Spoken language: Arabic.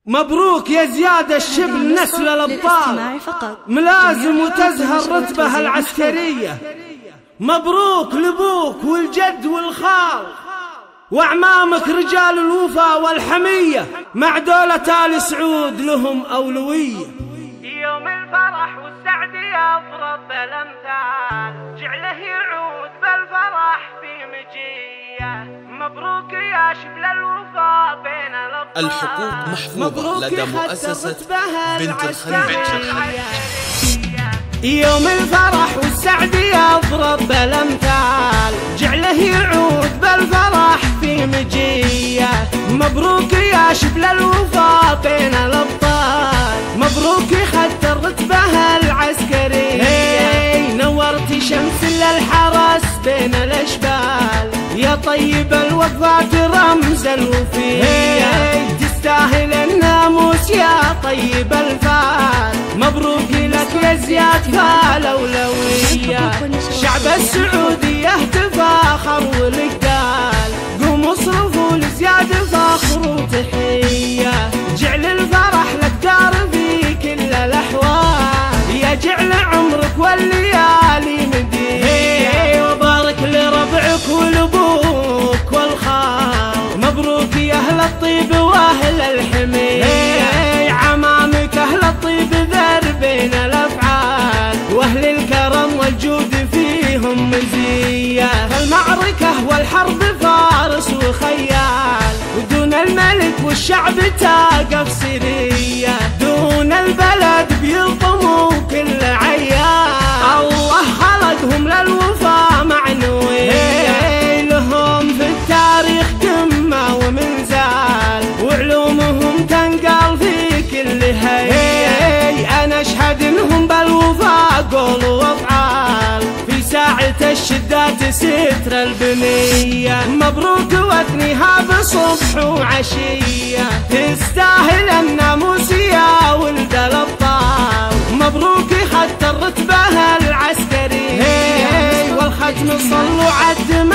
مبروك يا زياد الشبل نسل الأبطال، ملازم وتزهر رتبه العسكرية. مبروك لبوك والجد والخال وأعمامك رجال الوفا والحمية، مع دولة آل سعود لهم أولوية. يوم الفرح والسعد يضرب بالأمثال، جعله يعود بالفرح في مجيه. مبروك يا شبل الوفا بين الأبطال، الحقوق محفوظة لدى مؤسسة بنت الخليج. يوم الفرح والسعد يضرب بالأمثال، جعله يعود بالفرح في مجيه. مبروك يا شبل الوفا بين الأبطال، مبروك خدت الرتبة العسكرية. نورتي شمس للحرس بين الأشبال، يا طيب الوفات رمز الوفية. تستاهل الناموس يا طيب الفال، مبروك لك يا زياد فالأولوية. شعب السعودية تفاخر ولقال، قوموا اصرفوا لزياد فخر وتحية. جعل الفرح لك دار في كل الأحوال، يا جعل عمرك والليالي مدية. وبارك لربعك ولبوك والخال، مبروك يا أهل الطيب وأهل الحمية. عمامك أهل الطيب ذربين الأفعال، وأهل الكرم والجود فيهم مزية. المعركة والحرب فارس وخيال، ودون الملك والشعب تقف سرية. دون البلد بيلطموا كل عيال، الله خلقهم للوفا معنوية. لهم في التاريخ قمة ومنزال، وعلومهم تنقال في كل هيئة. أنا أشهد إنهم بالوفا قول وأفعال، في ساعة الشدات ستر البنية. مبروك وثنيها بصبح وعشية، تستاهل الناموس يا ولد الأبطال. مبروك خدت الرتبة العسكرية، والختم صلوا عالدم